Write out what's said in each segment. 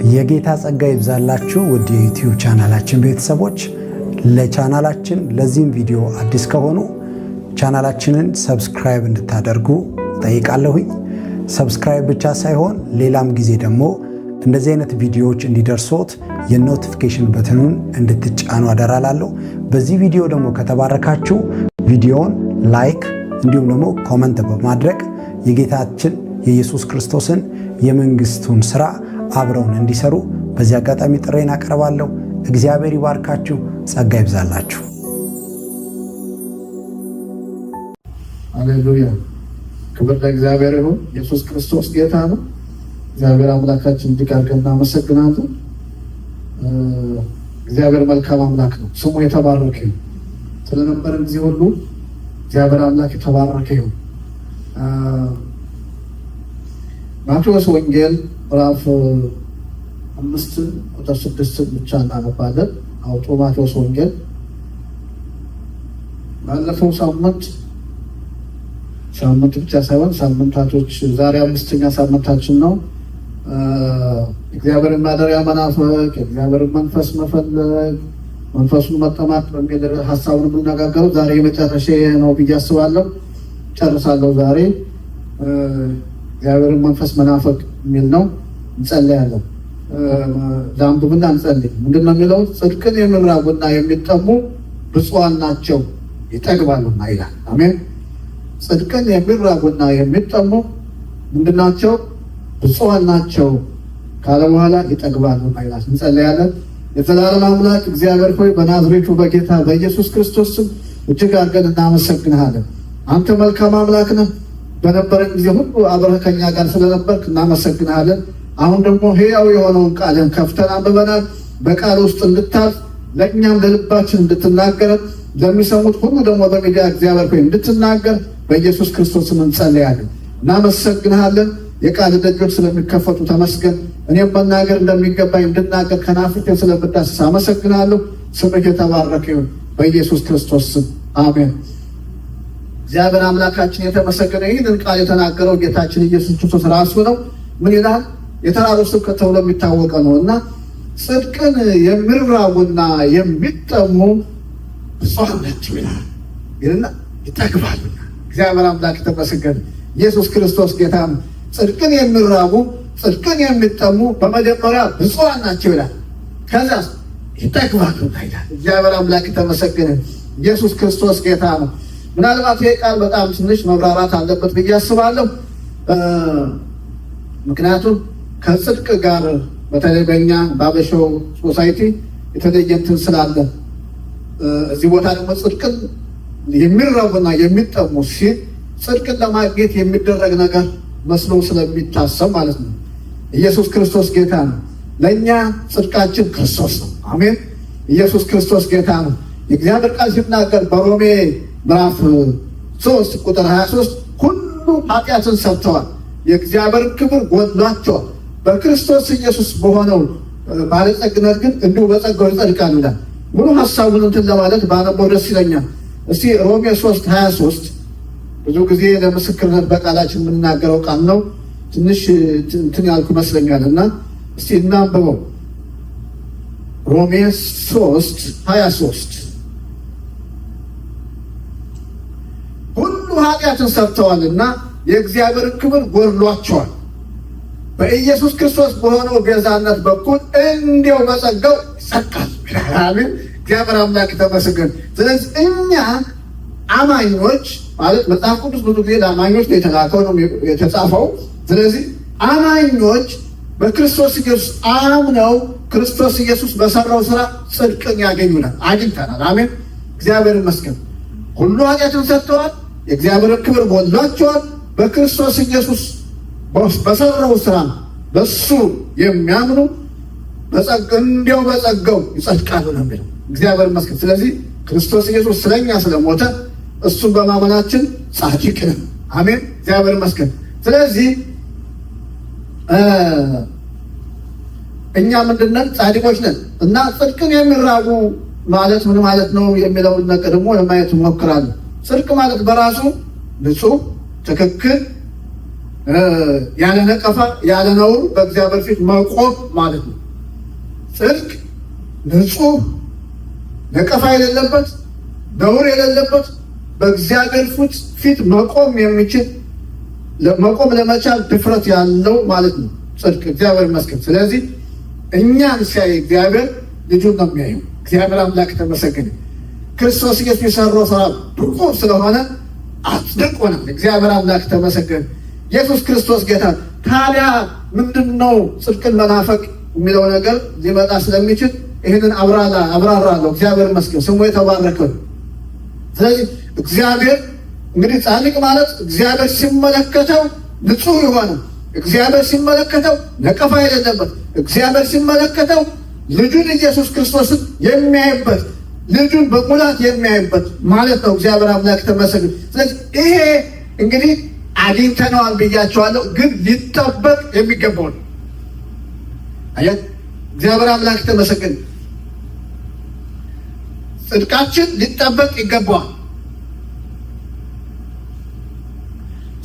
የጌታ ጸጋ ይብዛላችሁ ውድ የዩቲዩብ ቻናላችን ቤተሰቦች። ለቻናላችን ለዚህም ቪዲዮ አዲስ ከሆኑ ቻናላችንን ሰብስክራይብ እንድታደርጉ ጠይቃለሁኝ። ሰብስክራይብ ብቻ ሳይሆን ሌላም ጊዜ ደግሞ እንደዚህ አይነት ቪዲዮዎች እንዲደርሶት የኖቲፊኬሽን በተኑን እንድትጫኑ አደራላለሁ። በዚህ ቪዲዮ ደግሞ ከተባረካችሁ ቪዲዮውን ላይክ እንዲሁም ደግሞ ኮመንት በማድረግ የጌታችን የኢየሱስ ክርስቶስን የመንግስቱን ሥራ አብረውን እንዲሰሩ በዚህ አጋጣሚ ጥሬን አቀርባለሁ። እግዚአብሔር ይባርካችሁ፣ ጸጋ ይብዛላችሁ። ሃሌሉያ! ክብር ለእግዚአብሔር ይሁን። ኢየሱስ ክርስቶስ ጌታ ነው። እግዚአብሔር አምላካችን እጅግ አድርገን እናመሰግናለን። እግዚአብሔር መልካም አምላክ ነው። ስሙ የተባረከ ይሁን። ስለነበረን ጊዜ ሁሉ እግዚአብሔር አምላክ የተባረከ ይሁን። ማቴዎስ ወንጌል ምዕራፍ 5 ቁጥር 6 ብቻ እናነባለን። አውጡ ማቴዎስ ወንጌል። ባለፈው ሳምንት ብቻ ሳይሆን ሳምንታቶች፣ ዛሬ 5ኛ ሳምንታችን ነው። እግዚአብሔርን ማደሪያ መናፈቅ፣ እግዚአብሔርን መንፈስ መፈለግ፣ መንፈሱን መጠማት በሚል ሀሳቡን የምንነጋገረው ዛሬ የመጨረሻ ነው ብዬ አስባለሁ። ጨርሳለሁ ዛሬ እግዚአብሔርን መንፈስ መናፈቅ የሚል ነው። እንጸልያለን። ለአንብብና እንጸልይ። ምንድን ነው የሚለው? ጽድቅን የሚራቡና የሚጠሙ ብፁዓን ናቸው ይጠግባሉና ይላል። አሜን። ጽድቅን የሚራቡና የሚጠሙ ምንድን ናቸው? ብፁዓን ናቸው ካለ በኋላ ይጠግባሉና ይላል። እንጸልያለን። የዘላለም አምላክ እግዚአብሔር ሆይ በናዝሬቱ በጌታ በኢየሱስ ክርስቶስ ስም እጅግ አድርገን እናመሰግንሃለን። አንተ መልካም አምላክ ነህ። በነበረን ጊዜ ሁሉ አብረህ ከኛ ጋር ስለነበርክ እናመሰግንሃለን። አሁን ደግሞ ሕያው የሆነውን ቃልን ከፍተን አንብበናል። በቃል ውስጥ እንድታልፍ ለእኛም ለልባችን እንድትናገረን ለሚሰሙት ሁሉ ደግሞ በሚዲያ እግዚአብሔር ሆይ እንድትናገር በኢየሱስ ክርስቶስም እንጸልያለን። እናመሰግንሃለን። የቃል ደጆች ስለሚከፈቱ ተመስገን። እኔም መናገር እንደሚገባኝ እንድናገር ከናፍቄ ስለምዳስስ አመሰግናለሁ። ስምህ የተባረከ ይሁን በኢየሱስ ክርስቶስ ስም አሜን። እግዚአብሔር አምላካችን የተመሰገነ። ይህንን ቃል የተናገረው ጌታችን ኢየሱስ ክርስቶስ ራሱ ነው። ምን ይላል? የተራሮች ስብከት ተብሎ የሚታወቀ ነው እና ጽድቅን የሚራቡና የሚጠሙ ብፁዓን ናቸው ይላል ይልና ይጠግባሉና። እግዚአብሔር አምላክ የተመሰገነ። ኢየሱስ ክርስቶስ ጌታ ነው። ጽድቅን የሚራቡ ጽድቅን የሚጠሙ በመጀመሪያ ብፁዓን ናቸው ይላል። ከዛ ይጠግባሉና ይላል። እግዚአብሔር አምላክ የተመሰገነ። ኢየሱስ ክርስቶስ ጌታ ነው። ምናልባት ይሄ ቃል በጣም ትንሽ መብራራት አለበት ብዬ አስባለሁ። ምክንያቱም ከጽድቅ ጋር በተለይ በእኛ በአበሻው ሶሳይቲ የተለየ እንትን ስላለ እዚህ ቦታ ደግሞ ጽድቅን የሚራቡና የሚጠሙ ሲል ጽድቅን ለማግኘት የሚደረግ ነገር መስሎ ስለሚታሰብ ማለት ነው። ኢየሱስ ክርስቶስ ጌታ ነው። ለእኛ ጽድቃችን ክርስቶስ ነው። አሜን። ኢየሱስ ክርስቶስ ጌታ ነው። የእግዚአብሔር ቃል ሲናገር በሮሜ ምዕራፍ 3 ቁጥር 23 ሁሉ ኃጢአትን ሰርተዋል፣ የእግዚአብሔርን ክብር ጎድሏቸዋል፣ በክርስቶስ ኢየሱስ በሆነው ባለጸግነት ግን እንዲሁ በጸጋው ይጸድቃሉ ይላል። ሙሉ ሀሳቡን እንትን ለማለት ባነበው ደስ ይለኛል። እስቲ ሮሜ 3:23 ብዙ ጊዜ ለምስክርነት በቃላችን የምንናገረው ቃል ነው። ትንሽ እንትን ያልኩ ይመስለኛል እና እስቲ እናንብበው። ሮሜ 3:23 ሁሉ ኃጢአትን ሰርተዋልና የእግዚአብሔርን ክብር ጎድሏቸዋል፣ በኢየሱስ ክርስቶስ በሆነው ቤዛነት በኩል እንዲያው በጸጋው ይጸድቃሉ። አሜን። እግዚአብሔር አምላክ ተመስገን። ስለዚህ እኛ አማኞች ማለት መጽሐፍ ቅዱስ ብዙ ጊዜ ለአማኞች የተላከው ነው የተጻፈው። ስለዚህ አማኞች በክርስቶስ ኢየሱስ አምነው ክርስቶስ ኢየሱስ በሰራው ስራ ጽድቅን ያገኙናል፣ አግኝተናል። አሜን። እግዚአብሔር ይመስገን። ሁሉ ኃጢአትን ሰርተዋል፣ የእግዚአብሔርን ክብር ጎድሏቸዋል፣ በክርስቶስ ኢየሱስ በሰራው ስራ በሱ የሚያምኑ እንዲያው በጸጋው ይጸድቃሉ ነው የሚለው። እግዚአብሔር ይመስገን። ስለዚህ ክርስቶስ ኢየሱስ ስለኛ ስለሞተ እሱን በማመናችን ጻድቅ ነን። አሜን። እግዚአብሔር ይመስገን። ስለዚህ እኛ ምንድነን? ጻድቆች ነን እና ጽድቅን የሚራቡ ማለት ምን ማለት ነው የሚለውን ነገር ደግሞ ለማየት እንሞክራለን። ጽድቅ ማለት በራሱ ንጹህ፣ ትክክል ያለ ነቀፋ ያለ ነውር በእግዚአብሔር ፊት መቆም ማለት ነው። ጽድቅ ንጹህ ነቀፋ የሌለበት ነውር የሌለበት በእግዚአብሔር ፊት መቆም የሚችል መቆም ለመቻል ድፍረት ያለው ማለት ነው ጽድቅ። እግዚአብሔር ይመስገን። ስለዚህ እኛን ሲያይ እግዚአብሔር ልጁን ነው የሚያየው። እግዚአብሔር አምላክ ተመሰገነ። ክርስቶስ ኢየሱስ የሰራው ስራ ብቁ ስለሆነ አጽድቆናል። እግዚአብሔር አምላክ ተመሰገነ። ኢየሱስ ክርስቶስ ጌታ። ታዲያ ምንድን ነው ጽድቅን መናፈቅ የሚለው ነገር ሊመጣ ስለሚችል ይህንን አብራራለሁ። እግዚአብሔር ይመስገን፣ ስሙ የተባረከ። ስለዚህ እግዚአብሔር እንግዲህ ጻድቅ ማለት እግዚአብሔር ሲመለከተው ንጹሕ የሆነ እግዚአብሔር ሲመለከተው ነቀፋ የሌለበት እግዚአብሔር ሲመለከተው ልጁን ኢየሱስ ክርስቶስን የሚያይበት ልጁን በሙላት የሚያይበት ማለት ነው። እግዚአብሔር አምላክ ተመሰገነ። ስለዚህ ይሄ እንግዲህ አግኝተነዋል ብያቸዋለሁ፣ ግን ሊጠበቅ የሚገባው ነው። አያት እግዚአብሔር አምላክ ተመሰገነ። ጽድቃችን ሊጠበቅ ይገባዋል።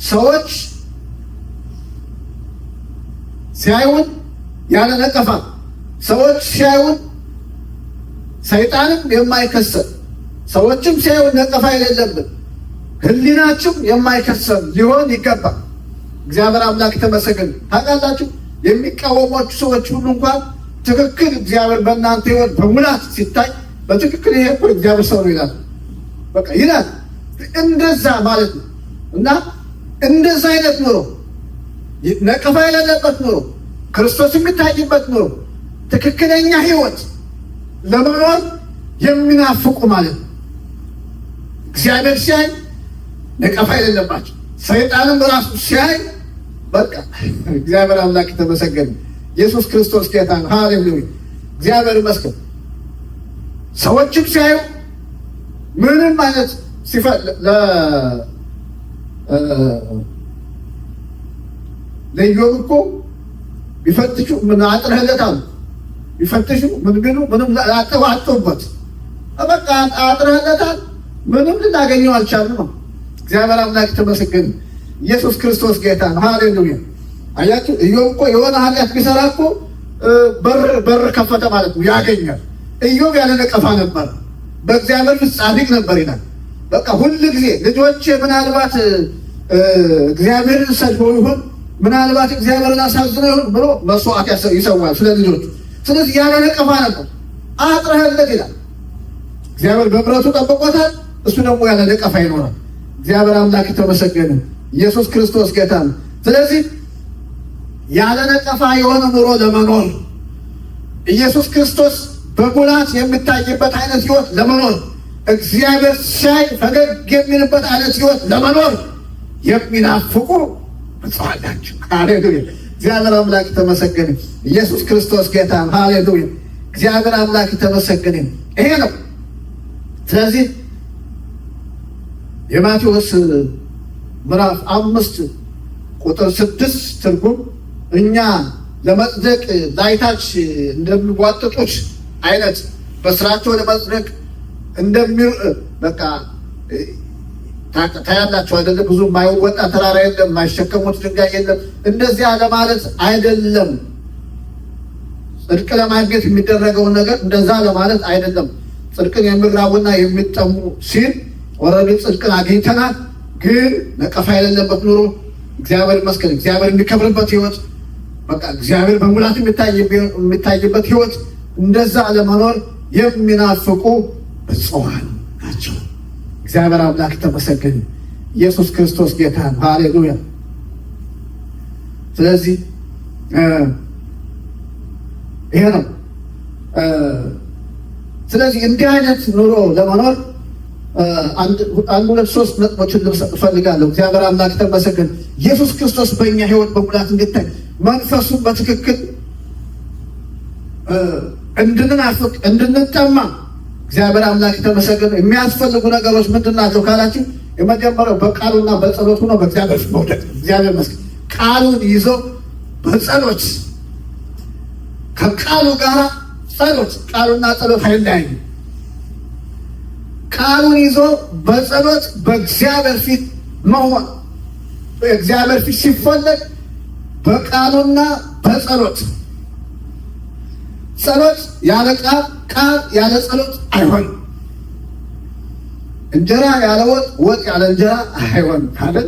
ሰዎች ሲያዩን ያለ ነቀፋ፣ ሰዎች ሲያዩን ሰይጣንም የማይከሰን፣ ሰዎችም ሲያዩን ነቀፋ የሌለብን፣ ሕሊናችም የማይከሰን ሊሆን ይገባል። እግዚአብሔር አምላክ ተመሰገነ። ታውቃላችሁ የሚቃወሟችሁ ሰዎች ሁሉ እንኳን ትክክል እግዚአብሔር በእናንተ ሕይወት በሙላት ሲታይ በትክክል ይሄ እኮ እግዚአብሔር ሰው ነው ይላል። በቃ ይላል። እንደዛ ማለት ነው። እና እንደዛ አይነት ኑሮ ነቀፋ የሌለበት ኑሮ ክርስቶስ የሚታይበት ኑሮ ትክክለኛ ሕይወት ለመኖር የሚናፍቁ ማለት ነው። እግዚአብሔር ሲያይ ነቀፋ የሌለባቸው፣ ሰይጣንም ራሱ ሲያይ በቃ እግዚአብሔር አምላክ ተመሰገነ። ኢየሱስ ክርስቶስ ጌታ ነው። ሃሌሉያ እግዚአብሔር ይመስገን። ሰዎችም ሲያዩ ምንም አይነት ለኢዮብ እኮ ቢፈትሹ ምን አጥረህለታል? ቢፈትሹ ምን ቢሉ ምንም አጥተውበት በቃ አጥረህለታል። ምንም ልናገኘው አልቻልንም ነው። እግዚአብሔር አምላክ ተመሰገነ። ኢየሱስ ክርስቶስ ጌታ ነው። ሃሌሉያ አያችሁ ኢዮብ እኮ የሆነ ኃጢአት ቢሰራ እኮ በር ከፈተ ማለት ነው፣ ያገኛል። ኢዮብ ያለ ነቀፋ ነበር፣ በእግዚአብሔር ፊት ጻድቅ ነበር ይላል። በቃ ሁል ጊዜ ልጆቼ ምናልባት እግዚአብሔርን ሰድበው ይሆን ምናልባት እግዚአብሔርን አሳዝነው ይሆን ብሎ መስዋዕት ይሰዋል ስለ ልጆቹ። ስለዚህ ያለ ነቀፋ ነበር። አጥረህለት ይላል። እግዚአብሔር በምሕረቱ ጠብቆታል። እሱ ደግሞ ያለ ነቀፋ ይኖራል። እግዚአብሔር አምላክ ተመሰገነ። ኢየሱስ ክርስቶስ ጌታ ነው። ስለዚህ ያለ ነቀፋ የሆነ ኑሮ ለመኖር ኢየሱስ ክርስቶስ በሙላት የሚታይበት አይነት ሕይወት ለመኖር እግዚአብሔር ሲያይ ፈገግ የሚልበት አይነት ሕይወት ለመኖር የሚናፍቁ ብፁዓን ናቸው። ሃሌሉያ እግዚአብሔር አምላክ ተመሰገነ። ኢየሱስ ክርስቶስ ጌታ ነው። ሃሌሉያ እግዚአብሔር አምላክ ተመሰገነ። ይሄ ነው። ስለዚህ የማቴዎስ ምዕራፍ 5 ቁጥር 6 ትርጉም እኛ ለመጽደቅ ላይታች እንደሚዋጥጡት አይነት በስራቸው ለመጽደቅ በቃ ታያላቸው አይደለም። ብዙ የማይወጣ ተራራ የለም፣ የማይሸከሙት ድንጋይ የለም። እንደዚያ ለማለት አይደለም። ጽድቅ ለማግኘት የሚደረገውን ነገር እንደዛ ለማለት አይደለም። ጽድቅን የሚራቡና የሚጠሙ ሲል ወረድ ጽድቅን አግኝተናል፣ ግን ነቀፋ የሌለበት ኑሮ እግዚአብሔር ይመስገን እግዚአብሔር የሚከብርበት ሕይወት በቃ እግዚአብሔር በሙላት የሚታይበት ሕይወት እንደዛ ለመኖር የሚናፍቁ ብፁዓን ናቸው። እግዚአብሔር አምላክ ተመሰገነ። ኢየሱስ ክርስቶስ ጌታ ነው። ሃሌሉያ። ስለዚህ ይሄ ነው። ስለዚህ እንዲህ አይነት ኑሮ ለመኖር አንድ ሁለት ሶስት ነጥቦችን ልሰጥ እፈልጋለሁ። እግዚአብሔር አምላክ ተመሰገነ። ኢየሱስ ክርስቶስ በእኛ ሕይወት በሙላት እንዲታይ መንፈሱን በትክክል እንድንናፍቅ እንድንጠማ እግዚአብሔር አምላክ ተመሰገነ። የሚያስፈልጉ ነገሮች ምንድን ናቸው ካላችሁ የመጀመሪያው በቃሉና በጸሎቱ ነው። በእግዚአብሔር ፊት መውደቅ። እግዚአብሔር ይመስገን። ቃሉን ይዞ በጸሎት ከቃሉ ጋር ጸሎት፣ ቃሉና ጸሎት አይለያዩ። ቃሉን ይዞ በጸሎት በእግዚአብሔር ፊት መሆን እግዚአብሔር ፊት ሲፈለግ በቃሉና በጸሎት። ጸሎት ያለ ቃል፣ ቃል ያለ ጸሎት አይሆንም። እንጀራ ያለ ወጥ፣ ወጥ ያለ እንጀራ አይሆንም አይደል?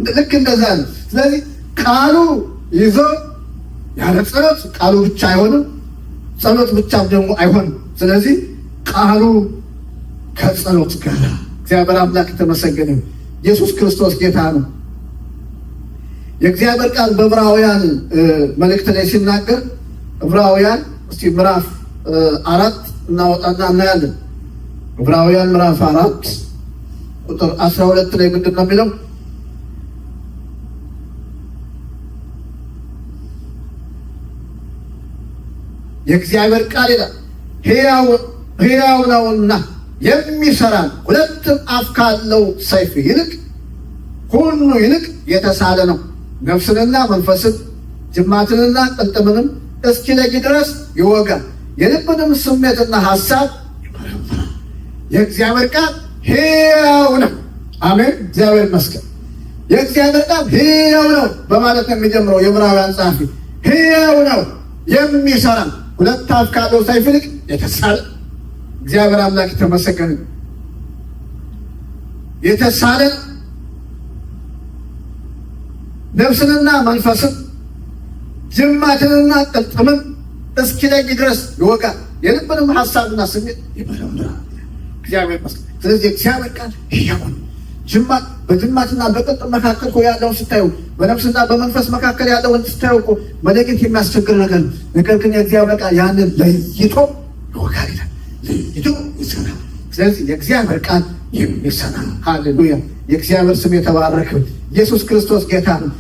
ልክ እንደዛ ነው። ስለዚህ ቃሉ ይዞ ያለ ጸሎት ቃሉ ብቻ አይሆንም፣ ጸሎት ብቻ ደግሞ አይሆንም። ስለዚህ ቃሉ ከጸሎት ጋር እግዚአብሔር አምላክ የተመሰገነ ኢየሱስ ክርስቶስ ጌታ ነው። የእግዚአብሔር ቃል በዕብራውያን መልእክት ላይ ሲናገር ዕብራውያን እስቲ ምዕራፍ 4 እናወጣና እናያለን። ዕብራውያን ምዕራፍ 4 ቁጥር 12 ላይ ምንድን ነው የሚለው? የእግዚአብሔር ቃል ይላል ሕያው ነውና የሚሰራ ሁለትም አፍ ካለው ሰይፍ ይልቅ ሁሉ ይልቅ የተሳለ ነው፣ ነፍስንና መንፈስን ጅማትንና ቅልጥምንም እስኪለይ ድረስ ይወጋል፣ የልብንም ስሜትና ሐሳብ ይመረምራል። የእግዚአብሔር ቃል ሕያው ነው። አሜን። እግዚአብሔር ይመስገን። የእግዚአብሔር ቃል ሕያው ነው በማለት ነው የሚጀምረው የዕብራውያን ጸሐፊ። ሕያው ነው፣ የሚሰራ ሁለት አፍ ካለው ሰይፍ ይልቅ የተሳለ። እግዚአብሔር አምላክ የተመሰገነ። የተሳለ ነፍስንና መንፈስን ጅማትንና ቅልጥምን እስኪለይ ድረስ ይወጋል፣ የልብንም ሐሳብና ስሜት ይመረምራል። እግዚአብሔር ይመስገን። ስለዚህ እግዚአብሔር ቃል ሕያው ነው። ጅማት በጅማትና በቅልጥም መካከል እኮ ያለውን ስታዩ፣ በነፍስና በመንፈስ መካከል ያለውን ስታዩ እኮ መለየት የሚያስቸግር ነገር ነው። ነገር ግን የእግዚአብሔር ቃል ያንን ለይቶ ይወጋል ይላል፣ ለይቶ ይሰራል። ስለዚህ የእግዚአብሔር ቃል የሚሰራ ነው። ሃሌሉያ! የእግዚአብሔር ስም የተባረከ። ኢየሱስ ክርስቶስ ጌታ ነው።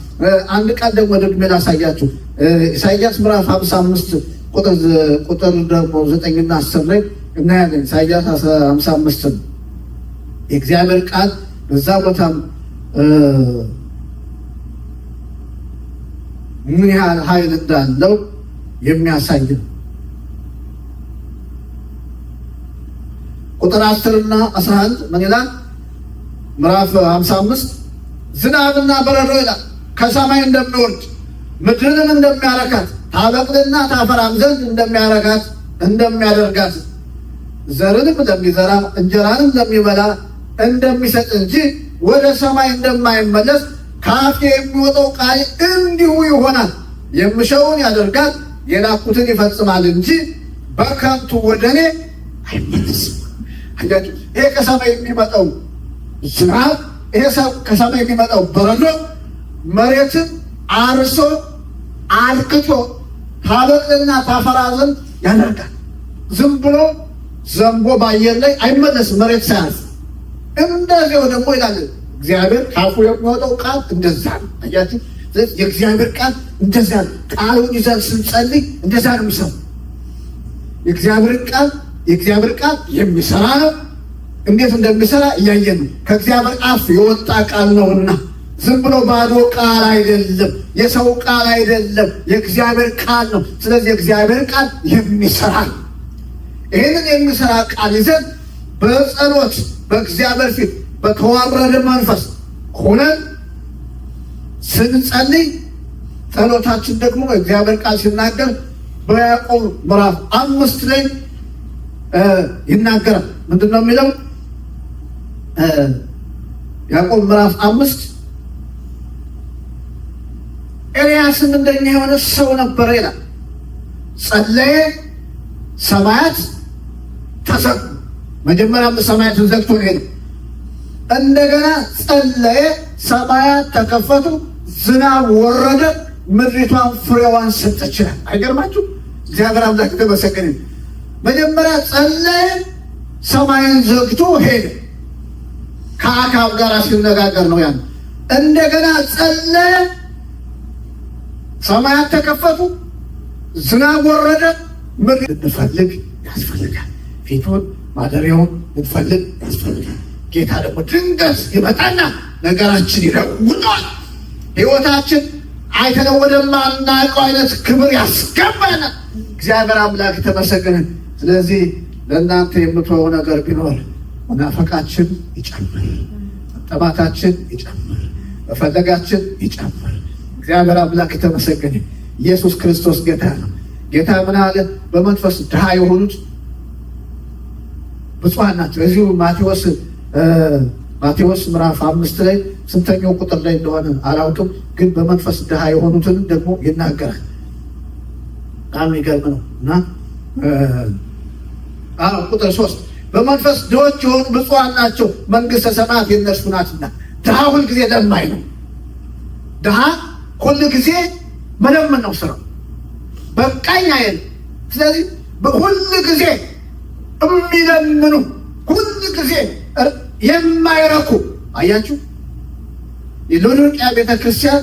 አንድ ቃል ደግሞ ደግሜ ላሳያችሁ። ኢሳይያስ ምዕራፍ 55 ቁጥር ደግሞ 9 እና 10 ላይ እናያለን። ኢሳይያስ 55 የእግዚአብሔር ቃል በዛ ቦታም ምን ያህል ኃይል እንዳለው የሚያሳይ ነው። ቁጥር 10 እና 11 ምን ይላል? ምዕራፍ 55 ዝናብና በረዶ ይላል ከሰማይ እንደሚወርድ ምድርንም እንደሚያረካት ታበቅልና ታፈራም ዘንድ እንደሚያረካት እንደሚያደርጋት ዘርንም ለሚዘራ እንጀራንም ለሚበላ እንደሚሰጥ እንጂ ወደ ሰማይ እንደማይመለስ ከአፌ የሚወጣው ቃል እንዲሁ ይሆናል። የምሻውን ያደርጋል፣ የላኩትን ይፈጽማል እንጂ በከንቱ ወደ እኔ አይመለስም። ይሄ ከሰማይ የሚመጣው ዝናብ፣ ይሄ ከሰማይ የሚመጣው በረዶ መሬትን አርሶ አልክቶ ታበቅልና ታፈራ ዘንድ ያደርጋል። ዝም ብሎ ዘንቦ በአየር ላይ አይመለስም መሬት ሳያርስ። እንደዚያው ደግሞ ይላል እግዚአብሔር ካፉ የሚወጣው ቃል እንደዛ ነው። አያችሁ፣ የእግዚአብሔር ቃል እንደዛ ነው። ቃሉን ይዘን ስንጸልይ እንደዛ ነው የሚሰራው። የእግዚአብሔር ቃል የሚሰራ ነው። እንዴት እንደሚሰራ እያየን ነው። ከእግዚአብሔር አፍ የወጣ ቃል ነውና ዝም ብሎ ባዶ ቃል አይደለም፣ የሰው ቃል አይደለም፣ የእግዚአብሔር ቃል ነው። ስለዚህ የእግዚአብሔር ቃል የሚሰራ ነው። ይህንን የሚሰራ ቃል ይዘን በጸሎት በእግዚአብሔር ፊት በተዋረደ መንፈስ ሆነን ስንጸልይ ጸሎታችን ደግሞ እግዚአብሔር ቃል ሲናገር በያዕቆብ ምዕራፍ 5 ላይ ይናገራል። ምንድን ነው የሚለው? ያዕቆብ ምዕራፍ 5 ኤልያስም እንደኛ የሆነ ሰው ነበረ ይላል። ጸለየ፣ ሰማያት ተዘጉ። መጀመሪያም ሰማያትን ዘግቶ ሄደ። እንደገና ጸለየ፣ ሰማያት ተከፈቱ፣ ዝናብ ወረደ፣ ምድሪቷን ፍሬዋን ሰጠች ይላል። አይገርማችሁ? እግዚአብሔር አምላክ የተመሰገነ። መጀመሪያ ጸለየ፣ ሰማይን ዘግቶ ሄደ። ከአካብ ጋር ሲነጋገር ነው ያን። እንደገና ጸለየ፣ ሰማያት ተከፈቱ፣ ዝናብ ወረደ። ምድር ልንፈልግ ያስፈልጋል። ፊቱን ማደሪያውን ልንፈልግ ያስፈልጋል። ጌታ ደግሞ ድንገት ይመጣና ነገራችን ይለውጣል። ሕይወታችን አይተነው ወደማናውቀው አይነት ክብር ያስገባናል። እግዚአብሔር አምላክ የተመሰገነ። ስለዚህ ለእናንተ የምትወው ነገር ቢኖር መናፈቃችን ይጨምር፣ መጠማታችን ይጨምር፣ መፈለጋችን ይጨምር። እግዚአብሔር አምላክ የተመሰገነ። ኢየሱስ ክርስቶስ ጌታ ነው። ጌታ ምን አለ? በመንፈስ ድሃ የሆኑት ብፁዓን ናቸው። እዚሁ ማቴዎስ ምዕራፍ 5 ላይ ስንተኛው ቁጥር ላይ እንደሆነ አላውቅም፣ ግን በመንፈስ ድሃ የሆኑትን ደግሞ ይናገራል። በጣም ይገርም ነው። እና ቁጥር 3 በመንፈስ ድሆች የሆኑ ብፁዓን ናቸው መንግሥተ ሰማያት የእነርሱ ናትና። ድሃ ሁልጊዜ ለማኝ ነው። ድሃ ሁልጊዜ መለመን ነው ስራው፣ በቃኝ አይል። ስለዚህ ሁልጊዜ የሚለምኑ ሁልጊዜ የማይረኩ አያችሁ። የሎዶቅያ ቤተክርስቲያን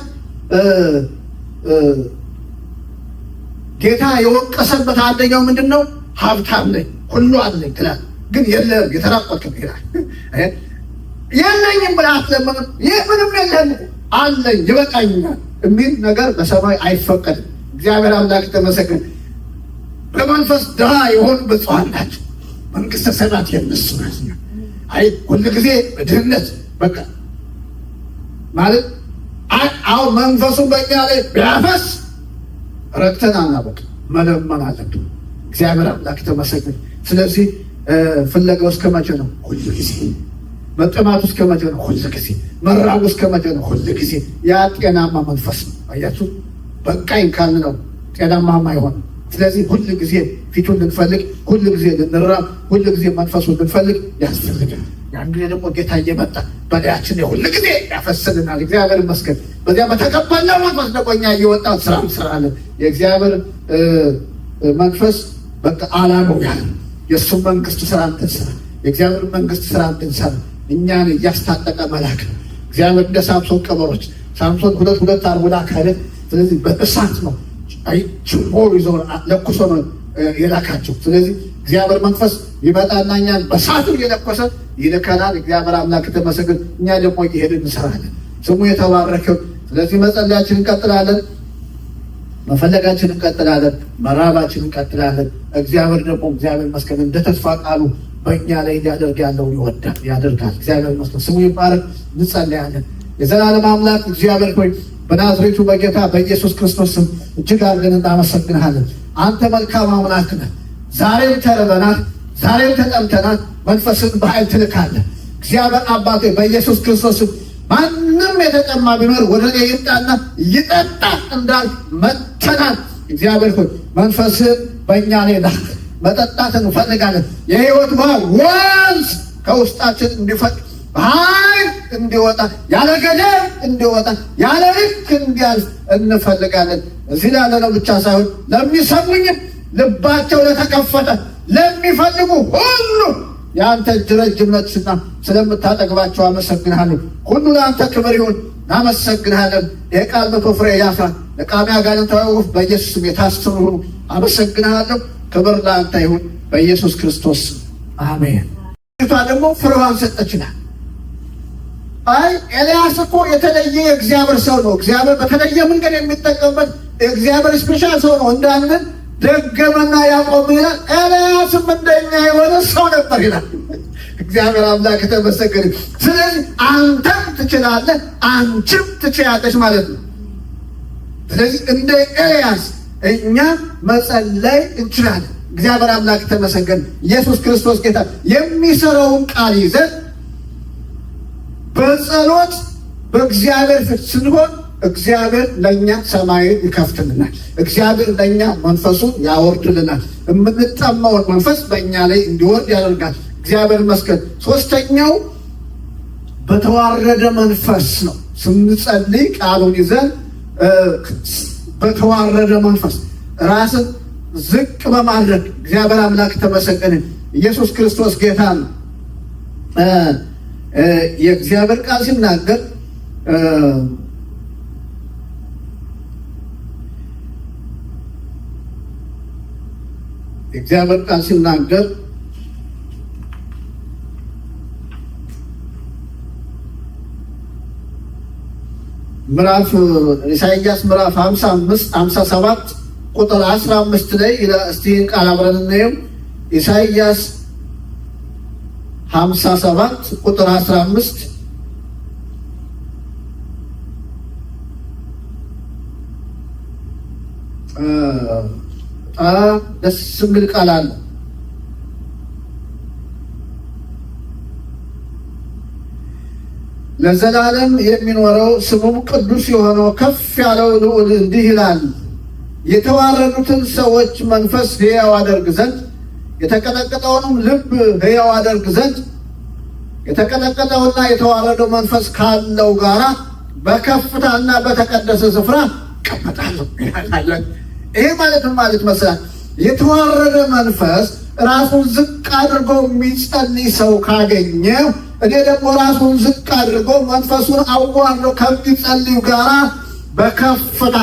ጌታ የወቀሰበት አንደኛው ምንድን ነው? ሀብታም ነኝ ሁሉ አለኝ ትላል፣ ግን የለም የተራቆትክም ይላል። የለኝም ብለህ አትለምንም። ይህ ምንም የለም አለኝ ይበቃኛል የሚል ነገር በሰማይ አይፈቀድም። እግዚአብሔር አምላክ ተመሰገነ። በመንፈስ ድሃ የሆኑ ብፁዓን ናቸው መንግሥተ ሰማያት የእነሱ ናት። አይ ሁል ጊዜ በድህነት በቃ ማለት አሁን መንፈሱን በእኛ ላይ ቢያፈስ ረክተን አናበቅ፣ መለመን አለብን። እግዚአብሔር አምላክ ተመሰገነ። ስለዚህ ፍለጋው እስከ መቼ ነው? ሁል ጊዜ። መጠማቱ እስከ መቼ ነው? ሁል ጊዜ። መራቡ እስከ መቼ ነው? ሁል ጊዜ። ያ ጤናማ መንፈስ ነው። አያችሁ፣ በቃኝ ካልን ነው ጤናማ አይሆንም። ስለዚህ ሁል ጊዜ ፊቱን ልንፈልግ፣ ሁል ጊዜ ልንራብ፣ ሁል ጊዜ መንፈሱን ልንፈልግ ያስፈልጋል። ያን ጊዜ ደግሞ ጌታ እየመጣ በላያችን ሁል ጊዜ ያፈስልናል። እግዚአብሔር ይመስገን። በዚያ በተቀበልነው መንፈስ ደግሞ እኛ እየወጣን ስራ እንሰራለን። የእግዚአብሔር መንፈስ በቃ አላማው ያለ የእሱን መንግስት ስራ እንድንሰራ፣ የእግዚአብሔር መንግስት ስራ እንድንሰራ እኛን እያስታጠቀ መላክ ነው። እግዚአብሔር እንደ ሳምሶን ቀበሮች፣ ሳምሶን ሁለት አርብ ላካለ። ስለዚህ በእሳት ነው ችቦ ይዞ ለኩሶ ነው የላካቸው። ስለዚህ እግዚአብሔር መንፈስ ይመጣና እኛን በእሳቱ እየለኮሰ ይልከናል። እግዚአብሔር አምላክ ተመሰገን። እኛ ደግሞ እየሄድን እንሰራለን። ስሙ የተባረከው። ስለዚህ መጸለያችን እንቀጥላለን፣ መፈለጋችን እንቀጥላለን፣ መራባችን እንቀጥላለን። እግዚአብሔር ደግሞ እግዚአብሔር ይመስገን እንደ ተስፋ ቃሉ በእኛ ላይ ሊያደርግ ያለውን ያደርጋል። እግዚአብሔር ይመስገን። ስሙ ይባረክ። እንጸለያለን። የዘላለም አምላክ እግዚአብሔር ሆይ በናዝሬቱ በጌታ በኢየሱስ ክርስቶስ ስም እጅግ አድርገን እናመሰግንሃለን። አንተ መልካም አምላክ ነህ። ዛሬም ተርበናል፣ ዛሬም ተጠምተናል። መንፈስን በኃይል ትልካለህ። እግዚአብሔር አባቴ በኢየሱስ ክርስቶስ ስም ማንም የተጠማ ቢኖር ወደ እኔ ይምጣና ይጠጣ እንዳል መጥተናል። እግዚአብሔር ሆይ መንፈስን በእኛ ላይ ላክ። መጠጣትን እንፈልጋለን። የሕይወት ውሃ ወንዝ ከውስጣችን እንዲፈቅ በኃይል እንዲወጣ ያለ ገደብ እንዲወጣ ያለ ልክ እንዲያልፍ እንፈልጋለን። እዚህ ላለነው ብቻ ሳይሆን ለሚሰሙኝም ልባቸው ለተከፈተ ለሚፈልጉ ሁሉ የአንተ እጅ ረጅምነትና ስለምታጠግባቸው አመሰግንሃለሁ። ሁሉ ለአንተ ክብር ይሁን። እናመሰግንሃለን። የቃል መቶ ፍሬ ያፍራ። ለቃሚ አጋንንታዊ ወፍ በኢየሱስ ስም የታሰሩ ሁሉ አመሰግንሃለሁ። ክብር ለአንተ ይሁን በኢየሱስ ክርስቶስ አሜን። ደግሞ ፍሬዋን ሰጠችናል። አይ ኤልያስ እኮ የተለየ የእግዚአብሔር ሰው ነው፣ እግዚአብሔር በተለየ መንገድ የሚጠቀምበት የእግዚአብሔር ስፔሻል ሰው ነው እንዳንል ደገመና ያዕቆብ ይላል ኤልያስም እንደኛ የሆነ ሰው ነበር ይላል። እግዚአብሔር አምላክ ተመሰገነ። ስለዚህ አንተም ትችላለህ፣ አንቺም ትችያለሽ ማለት ነው። ስለዚህ እንደ ኤልያስ እኛ መጸለይ እንችላለን። እግዚአብሔር አምላክ ተመሰገነ። ኢየሱስ ክርስቶስ ጌታ የሚሰራውን ቃል ይዘን በጸሎት በእግዚአብሔር ፊት ስንሆን እግዚአብሔር ለእኛ ሰማይን ይከፍትልናል። እግዚአብሔር ለእኛ መንፈሱን ያወርድልናል። የምንጠማውን መንፈስ በእኛ ላይ እንዲወርድ ያደርጋል። እግዚአብሔር ይመስገን። ሶስተኛው በተዋረደ መንፈስ ነው። ስንጸልይ ቃሉን ይዘን በተዋረደ መንፈስ ራስን ዝቅ በማድረግ እግዚአብሔር አምላክ ተመሰገነ። ኢየሱስ ክርስቶስ ጌታ ነው። የእግዚአብሔር ቃል ሲናገር የእግዚአብሔር ቃል ሲናገር ኢሳይያስ ምዕራፍ 57 ቁጥር 15 ላይ እስቲ ቃል አብረን እናየው። ኢሳይያስ 57 ቁጥር 15 ደስ የሚል ቃል አለ። ለዘላለም የሚኖረው ስሙም ቅዱስ የሆነው ከፍ ያለው ልዑል እንዲህ ይላል፣ የተዋረዱትን ሰዎች መንፈስ ሕያው አደርግ ዘንድ የተቀጠቀጠውንም ልብ ሕያው አደርግ ዘንድ የተቀጠቀጠውና የተዋረደው መንፈስ ካለው ጋራ በከፍታና በተቀደሰ ስፍራ እቀመጣለሁ ይላል። ይሄ ማለት መስላል የተዋረደ መንፈስ ራሱን ዝቅ አድርጎ የሚጸልይ ሰው ካገኘ እኔ ደግሞ ራሱን ዝቅ አድርጎ መንፈሱን አዋርዶ ከሚጸልዩ ጋራ በከፍታ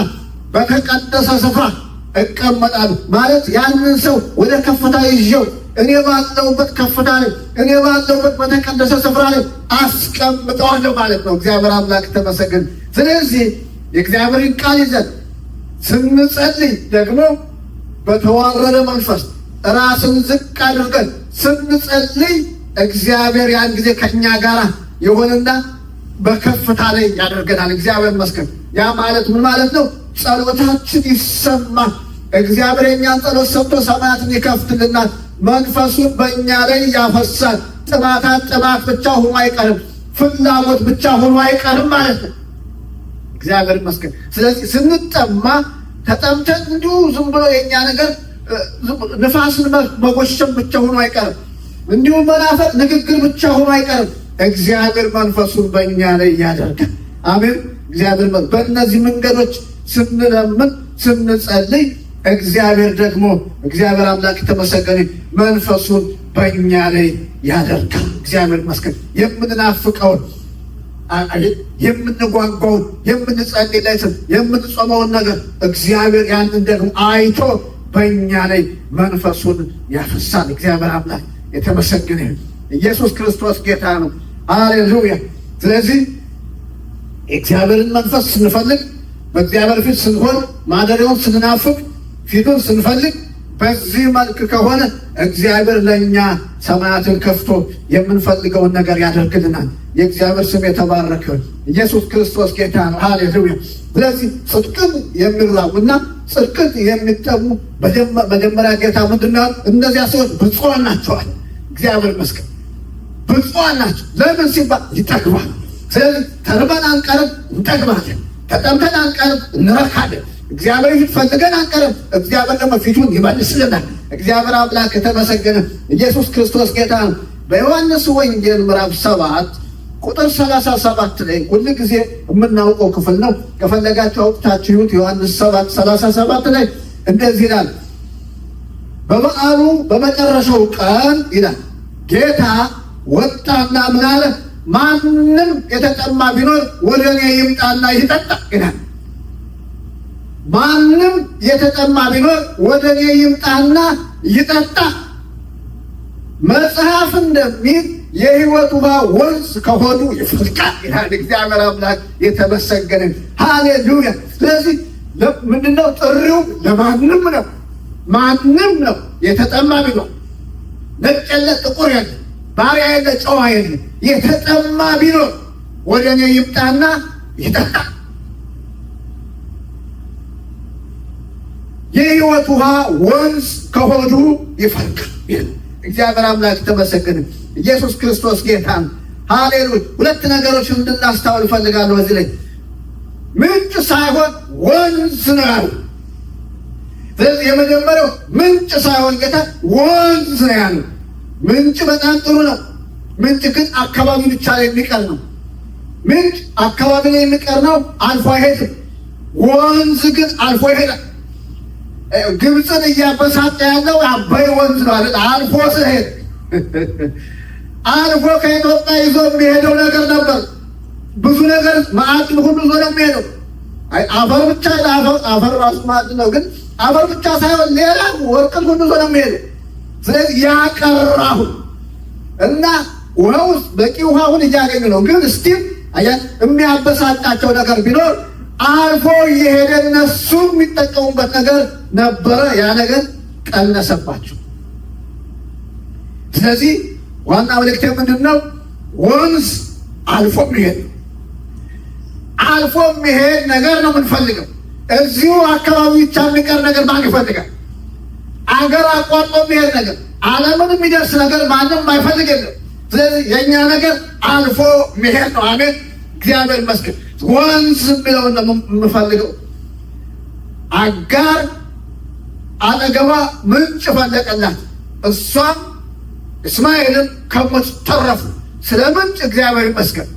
በተቀደሰ ስፍራ እቀመጣለሁ ማለት ያንን ሰው ወደ ከፍታ ይዤው እኔ ባለሁበት ከፍታ ላይ እኔ ባለሁበት በተቀደሰ ስፍራ ላይ አስቀምጠዋለሁ ማለት ነው። እግዚአብሔር አምላክ ተመሰገን። ስለዚህ የእግዚአብሔርን ቃል ይዘን ስንጸልይ ደግሞ በተዋረደ መንፈስ ራስን ዝቅ አድርገን ስንጸልይ እግዚአብሔር ያን ጊዜ ከኛ ጋር የሆነና በከፍታ ላይ ያደርገናል። እግዚአብሔር ይመስገን። ያ ማለት ምን ማለት ነው? ጸሎታችን ይሰማል። እግዚአብሔር የኛን ጸሎት ሰምቶ ሰማያትን ይከፍትልናል። መንፈሱን በእኛ ላይ ያፈሳል። ጥማት ብቻ ሆኖ አይቀርም፣ ፍላጎት ብቻ ሆኖ አይቀርም ማለት ነው። እግዚአብሔር ይመስገን። ስለዚህ ስንጠማ ተጠምተን እንዲሁ ዝም ብሎ የኛ ነገር ንፋስን መጎሸም ብቻ ሆኖ አይቀርም፣ እንዲሁ መናፈቅ ንግግር ብቻ ሆኖ አይቀርም። እግዚአብሔር መንፈሱን በእኛ ላይ ያደርጋል። አሜን። እግዚአብሔር በእነዚህ መንገዶች ስንለምን ስንጸልይ እግዚአብሔር ደግሞ እግዚአብሔር አምላክ የተመሰገነ መንፈሱን በእኛ ላይ ያደርጋል። እግዚአብሔር ይመስገን። የምንናፍቀውን የምንጓጓውን የምንጸልይለትን የምንጾመውን ነገር እግዚአብሔር ያንን ደግሞ አይቶ በእኛ ላይ መንፈሱን ያፈሳል። እግዚአብሔር አምላክ የተመሰገነ ኢየሱስ ክርስቶስ ጌታ ነው። ሃሌሉያ። ስለዚህ እግዚአብሔርን መንፈስ ስንፈልግ በእግዚአብሔር ፊት ስንሆን ማደሪያውን ስንናፍቅ ፊቱን ስንፈልግ በዚህ መልክ ከሆነ እግዚአብሔር ለእኛ ሰማያትን ከፍቶ የምንፈልገውን ነገር ያደርግልናል። የእግዚአብሔር ስም የተባረከ ኢየሱስ ክርስቶስ ጌታ ነው። ሃሌሉያ። ስለዚህ ጽድቅን የሚራቡና ጽድቅን የሚጠሙ መጀመሪያ ጌታ ምንድነው? እነዚያ ሰዎች ብፁዓን ናቸዋል። እግዚአብሔር ይመስገን። ብፁዓን ናቸው። ለምን ሲባል ይጠግባል። ስለዚህ ተርበን አንቀርም፣ እንጠግባለን። ተጠምተን አንቀርም፣ እንረካለን። እግዚአብሔር ፊት ፈልገን አንቀርም፣ እግዚአብሔር ደግሞ ፊቱን ይመልስልናል። እግዚአብሔር አምላክ የተመሰገነ ኢየሱስ ክርስቶስ ጌታ ነው። በዮሐንስ ወንጌል ምዕራፍ 7 ቁጥር 37 ላይ ሁል ጊዜ የምናውቀው ክፍል ነው። ከፈለጋችሁ አውጥታችሁት ዮሐንስ 7:37 ላይ እንደዚህ ይላል። በበዓሉ በመጨረሻው ቀን ይላል ጌታ ወጣና ምን አለ? ማንም የተጠማ ቢኖር ወደ እኔ ይምጣና ይጠጣ ይላል። ማንም የተጠማ ቢኖር ወደ እኔ ይምጣና ይጠጣ። መጽሐፍ እንደሚል የሕይወት ውሃ ወንዝ ከሆዱ ይፈልቃል ይላል። እግዚአብሔር አምላክ የተመሰገነ ሃሌሉያ። ስለዚህ ምንድነው ጥሪው? ለማንም ነው። ማንም ነው የተጠማ ቢኖር፣ ነጭ የለ ጥቁር የለ፣ ባሪያ የለ ጨዋ የለ፣ የተጠማ ቢኖር ወደ እኔ ይምጣና ይጠጣ። የሕይወት ውሃ ወንዝ ከሆዱ ይፈልቃል። እግዚአብሔር አምላክ ተመሰገነ። ኢየሱስ ክርስቶስ ጌታ ነው። ሃሌሉያ። ሁለት ነገሮች እንድናስተውል እፈልጋለሁ እዚህ ላይ። ምንጭ ሳይሆን ወንዝ ነው ያለው። ስለዚህ የመጀመሪያው ምንጭ ሳይሆን ጌታ ወንዝ ነው ያለው። ምንጭ በጣም ጥሩ ነው። ምንጭ ግን አካባቢ ብቻ ላይ የሚቀር ነው። ምንጭ አካባቢ ላይ የሚቀር ነው፣ አልፎ አይሄድም። ወንዝ ግን አልፎ ይሄዳል። ግብፅን እያበሳጨ ያለው አባይ ወንዝ ነው አይደል? አልፎ ስለሄድ አልፎ ከኢትዮጵያ ይዞ የሚሄደው ነገር ነበር። ብዙ ነገር ማዕድን ሁሉ ይዞ ነው የሚሄደው። አፈር ብቻ አፈር ራሱ ማዕድን ነው፣ ግን አፈር ብቻ ሳይሆን ሌላ ወርቅን ሁሉ ይዞ ነው የሚሄደው። ስለዚህ ያቀራሁ እና ውሃ ውስጥ በቂ ውሃውን እያገኙ ነው። ግን እስቲም የሚያበሳጫቸው ነገር ቢኖር አልፎ እየሄደ እነሱ የሚጠቀሙበት ነገር ነበረ። ያ ነገር ቀነሰባቸው። ስለዚህ ዋና መልእክቴ ምንድን ነው? ወንዝ አልፎ የሚሄድ አልፎ የሚሄድ ነገር ነው የምንፈልገው። እዚሁ አካባቢ ብቻ የሚቀር ነገር ማን ይፈልጋል? አገር አቋርጦ የሚሄድ ነገር፣ ዓለምን የሚደርስ ነገር ማንም አይፈልግ የለም። ስለዚህ የእኛ ነገር አልፎ መሄድ ነው። አሜን፣ እግዚአብሔር ይመስገን። ወንዝ የሚለውን ነው የምፈልገው። አጋር አጠገቧ ምንጭ ፈለቀላት፣ እሷም እስማኤልም ከሞት ተረፉ። ስለ ምንጭ እግዚአብሔር ይመስገን።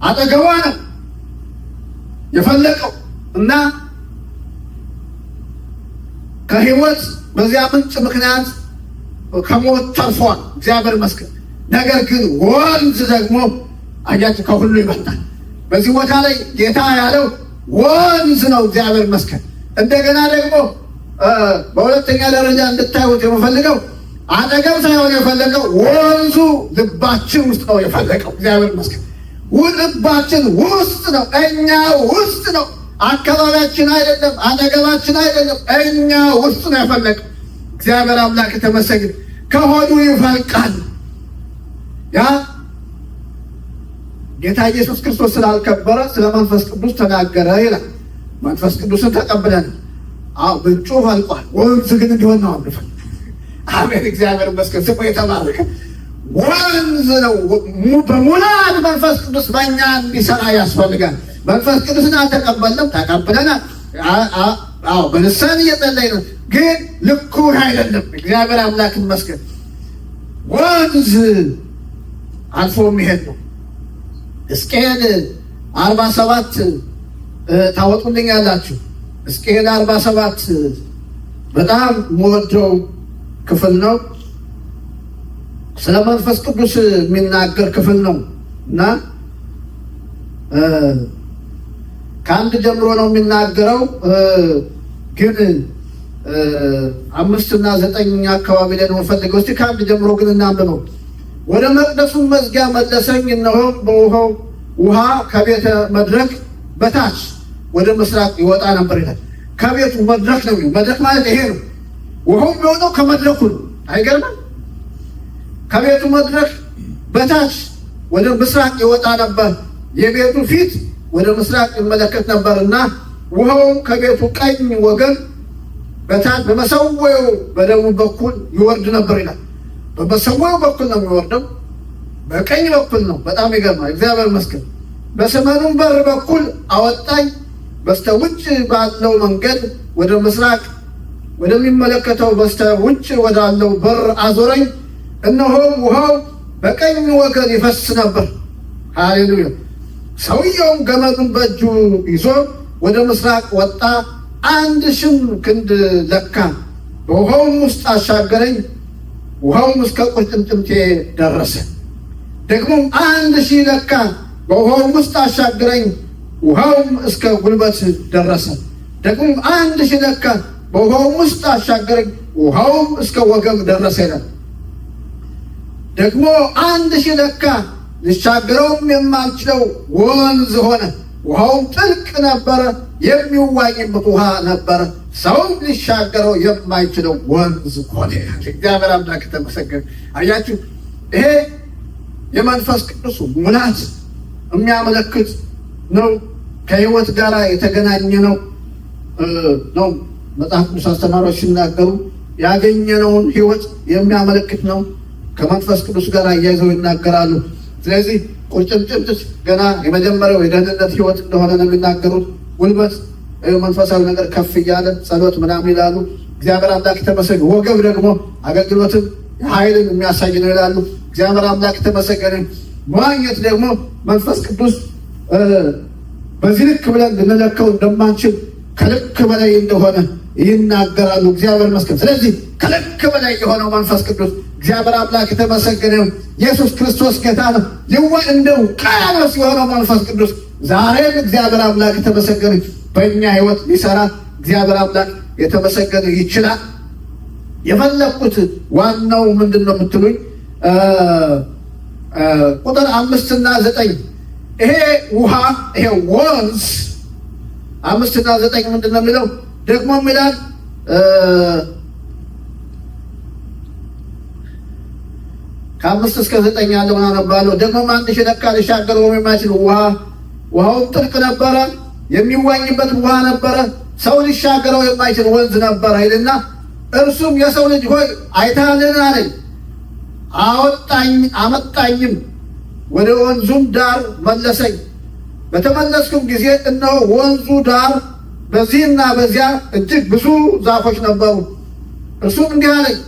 አጠገቧ ነው የፈለቀው እና ከህይወት በዚያ ምንጭ ምክንያት ከሞት ተርፏል። እግዚአብሔር ይመስገን። ነገር ግን ወንዝ ደግሞ አያችሁ ከሁሉ ይበልጣል። በዚህ ቦታ ላይ ጌታ ያለው ወንዝ ነው። እግዚአብሔር ይመስገን። እንደገና ደግሞ በሁለተኛ ደረጃ እንድታዩት የምፈልገው አጠገብ ሳይሆን የፈለቀው ወንዙ ልባችን ውስጥ ነው የፈለቀው። እግዚአብሔር ይመስገን። ልባችን ውስጥ ነው፣ እኛ ውስጥ ነው። አካባቢያችን አይደለም፣ አጠገባችን አይደለም፣ እኛ ውስጥ ነው የፈለቀው። እግዚአብሔር አምላክ ተመሰግን። ከሆዱ ይፈልቃል። ያ ጌታ ኢየሱስ ክርስቶስ ስላልከበረ ስለ መንፈስ ቅዱስ ተናገረ ይላል። መንፈስ ቅዱስን ተቀብለን ምንጩ ፈልቋል፣ ወንዝ ግን እንዲሆን ነው አንፈልግ። አሜን፣ እግዚአብሔር ይመስገን፣ ስሙ የተባረከ። ወንዝ ነው በሙላት መንፈስ ቅዱስ በእኛ እንዲሰራ ያስፈልጋል። መንፈስ ቅዱስን አልተቀበልንም፣ ተቀብለናል። በልሳን እየጸለይ ነው፣ ግን ልኩ አይደለም። እግዚአብሔር አምላክ ይመስገን። ወንዝ አልፎ የሚሄድ ነው። ሕዝቅኤል 47 ታወጡልኝ ያላችሁ። ሕዝቅኤል 47 በጣም የምወደው ክፍል ነው። ስለ መንፈስ ቅዱስ የሚናገር ክፍል ነው እና ከአንድ ጀምሮ ነው የሚናገረው። ግን 5 እና 9 አካባቢ ላይ ነው ፈልገው። እስቲ ከአንድ ጀምሮ ግን እናንብበው። ወደ መቅደሱ መዝጊያ መለሰኝ፣ እነሆም በውሃው ውሃ ከቤተ መድረክ በታች ወደ ምስራቅ ይወጣ ነበር ይላል። ከቤቱ መድረክ ነው። መድረክ ማለት ይሄ ነው። ውሃው የሚወጣው ከመድረኩ ነው። አይገርምም? ከቤቱ መድረክ በታች ወደ ምስራቅ ይወጣ ነበር። የቤቱ ፊት ወደ ምስራቅ ይመለከት ነበር እና ውሃውም ከቤቱ ቀኝ ወገን በታች በመሰዊያው በደቡብ በኩል ይወርድ ነበር ይላል። በመሰዊያው በኩል ነው የሚወርደው፣ በቀኝ በኩል ነው። በጣም ይገርማል። እግዚአብሔር ይመስገን። በሰሜኑም በር በኩል አወጣኝ፣ በስተ ውጭ ባለው መንገድ ወደ ምስራቅ ወደሚመለከተው በስተ ውጭ ወዳለው በር አዞረኝ። እነሆም ውሃው በቀኝ ወገን ይፈስ ነበር። ሃሌሉያ። ሰውየውም ገመዱን በእጁ ይዞ ወደ ምስራቅ ወጣ፣ 1000 ክንድ ለካ፣ በውሃውም ውስጥ አሻገረኝ። ውሃውም እስከ ቁርጭምጭምቴ ደረሰ። ደግሞም 1000 ለካ፣ በውሃውም ውስጥ አሻገረኝ። ውሃውም እስከ ጉልበት ደረሰ። ደግሞም 1000 ለካ፣ በውሃውም ውስጥ አሻገረኝ። ውሃውም እስከ ወገብ ደረሰ ይላል። ደግሞ 1000 ለካ፣ ልሻገረውም የማልችለው ወንዝ ሆነ። ውሃውም ጥልቅ ነበረ፣ የሚዋኝበት ውሃ ነበረ፣ ሰውም ሊሻገረው የማይችለው ወንዝ ሆነ። እግዚአብሔር አምላክ ተመሰገነ። አያችሁ፣ ይሄ የመንፈስ ቅዱስ ሙላት የሚያመለክት ነው። ከህይወት ጋር የተገናኘ ነው። መጽሐፍ ቅዱስ አስተማሪዎች ሲናገሩ ያገኘነውን ህይወት የሚያመለክት ነው። ከመንፈስ ቅዱስ ጋር አያይዘው ይናገራሉ። ስለዚህ ቁርጭምጭምት ገና የመጀመሪያው የደህንነት ህይወት እንደሆነ ነው የሚናገሩት። ጉልበት መንፈሳዊ ነገር ከፍ እያለ ጸሎት ምናምን ይላሉ። እግዚአብሔር አምላክ ተመሰገነ። ወገብ ደግሞ አገልግሎትን ኃይልን የሚያሳይ ነው ይላሉ። እግዚአብሔር አምላክ ተመሰገነ። መዋኘት ደግሞ መንፈስ ቅዱስ በዚህ ልክ ብለን ልንለካው እንደማንችል ከልክ በላይ እንደሆነ ይናገራሉ። እግዚአብሔር ይመስገን። ስለዚህ ከልክ በላይ የሆነው መንፈስ ቅዱስ እግዚአብሔር አምላክ የተመሰገነ። ኢየሱስ ክርስቶስ ጌታ ነው። እንደው ቃሎስ የሆነው መንፈስ ቅዱስ ዛሬም እግዚአብሔር አምላክ የተመሰገነ በእኛ ህይወት ሊሰራ እግዚአብሔር አምላክ የተመሰገነ ይችላል። የፈለኩት ዋናው ምንድን ነው የምትሉኝ? ቁጥር 5 እና 9 ይሄ ውሃ ይሄ ወንዝ 5 እና 9 ምንድን ነው የሚለው? ደግሞ ይላል ከ5 እስከ 9 ያለውን አነባለሁ። ደግሞ 1000 ለካ ሊሻገረው የማይችል ውሃውም ጥልቅ ነበረ፣ የሚዋኝበት ውሃ ነበረ፣ ሰው ሊሻገረው የማይችል ወንዝ ነበረ ይልና እርሱም የሰው ልጅ ሆይ አይተሃልን አለኝ። አመጣኝም፣ ወደ ወንዙም ዳር መለሰኝ። በተመለስኩም ጊዜ እነሆ ወንዙ ዳር በዚህና በዚያ እጅግ ብዙ ዛፎች ነበሩ። እርሱም እንዲህ አለኝ፣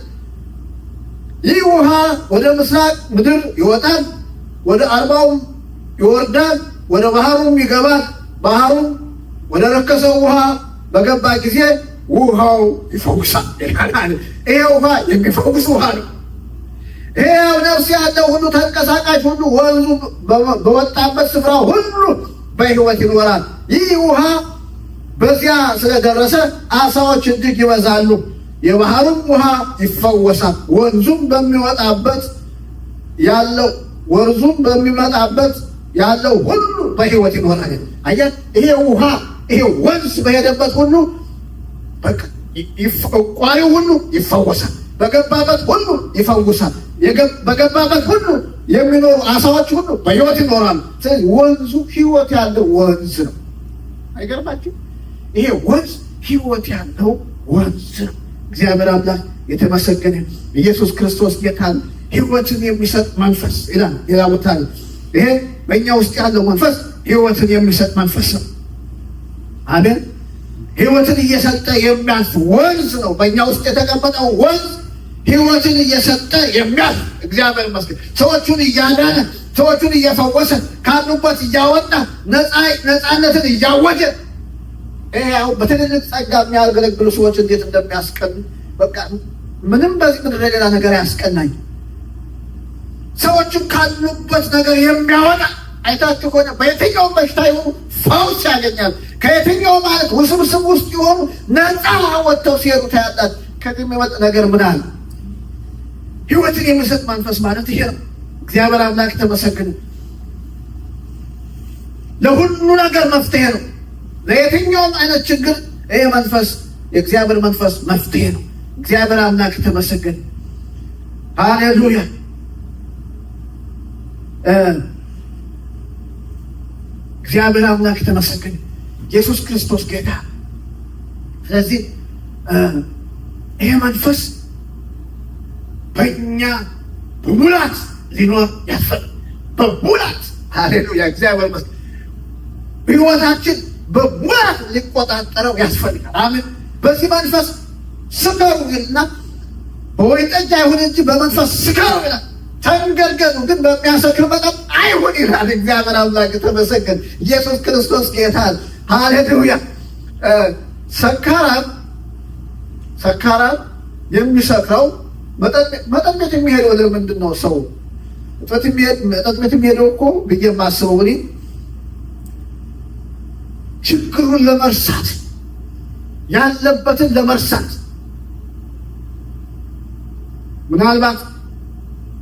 ይህ ውሃ ወደ ምስራቅ ምድር ይወጣል፣ ወደ አርባውም ይወርዳል፣ ወደ ባህሩም ይገባል። ባህሩም ወደ ረከሰው ውሃ በገባ ጊዜ ውሃው ይፈውሳል። ይሄ ውሃ የሚፈውስ ውሃ ነው። ይሄው ነፍስ ያለው ሁሉ ተንቀሳቃሽ ሁሉ ወንዙ በወጣበት ስፍራ ሁሉ በሕይወት ይኖራል። ይህ ውሃ በዚያ ስለደረሰ አሳዎች እጅግ ይበዛሉ፣ የባህሩም ውሃ ይፈወሳል። ወንዙም በሚመጣበት ያለው ሁሉ በሕይወት ይኖራል። አያት ይሄ ውሃ ይሄ ወንዝ በሄደበት ሁሉ ቋሪው ሁሉ ይፈወሳል። በገባበት ሁሉ ይፈውሳል። በገባበት ሁሉ የሚኖሩ አሳዎች ሁሉ በሕይወት ይኖራሉ። ስለዚህ ወንዙ ሕይወት ያለው ወንዝ ነው። አይገርማችሁ? ይሄ ወንዝ ሕይወት ያለው ወንዝ ነው። እግዚአብሔር አምላክ የተመሰገነ። ኢየሱስ ክርስቶስ ጌታ ሕይወትን የሚሰጥ መንፈስ ይላል ሌላ ቦታ። ይሄ በእኛ ውስጥ ያለው መንፈስ ሕይወትን የሚሰጥ መንፈስ ነው። አሜን። ሕይወትን እየሰጠ የሚያልፍ ወንዝ ነው። በእኛ ውስጥ የተቀመጠው ወንዝ ሕይወትን እየሰጠ የሚያልፍ እግዚአብሔር ይመስገን። ሰዎቹን እያዳነ፣ ሰዎቹን እየፈወሰ፣ ካሉበት እያወጣ፣ ነፃነትን እያወጀ ያው በትልልቅ ጸጋ የሚያገለግሉ ሰዎች እንዴት እንደሚያስቀኑ በቃ ምንም በዚህ ምድር ሌላ ነገር ያስቀናኝ። ሰዎቹን ካሉበት ነገር የሚያወጣ አይታችሁ ከሆነ በየትኛውም በሽታ ይሆኑ ፈውስ ያገኛል። ከየትኛው ማለት ውስብስብ ውስጥ የሆኑ ነፃ ወጥተው ሲሄዱ ታያላችሁ። ከዚህ የሚወጥ ነገር ምን አለ? ሕይወትን የሚሰጥ መንፈስ ማለት ይሄ ነው። እግዚአብሔር አምላክ ተመሰግኑ። ለሁሉ ነገር መፍትሄ ነው። ለየትኛውም አይነት ችግር ይሄ መንፈስ የእግዚአብሔር መንፈስ መፍትሄ ነው። እግዚአብሔር አምላክ ተመሰገነ። ሃሌሉያ። እግዚአብሔር አምላክ ተመሰገነ። ኢየሱስ ክርስቶስ ጌታ። ስለዚህ ይሄ መንፈስ በእኛ በሙላት ሊኖር ያስፈልጋል። በሙላት ሃሌሉያ። እግዚአብሔር ይመስገን። ሕይወታችን በሙላት ሊቆጣጠረው ያስፈልጋል። አሜን። በዚህ መንፈስ ስከሩ ይልና በወይን ጠጅ አይሁን እንጂ በመንፈስ ስከሩ ይላል። ተንገርገሩ ግን በሚያሰክር መጠጥ አይሁን ይላል። እግዚአብሔር አምላክ ተመሰገነ። ኢየሱስ ክርስቶስ ጌታ። ሃሌሉያ። ሰካራም የሚሰክረው መጠጥ ቤት የሚሄደው ለምንድን ነው? ሰው መጠጥ ቤት የሚሄደው እኮ ብዬ የማስበው እኔ ችግሩን ለመርሳት ያለበትን ለመርሳት ምናልባት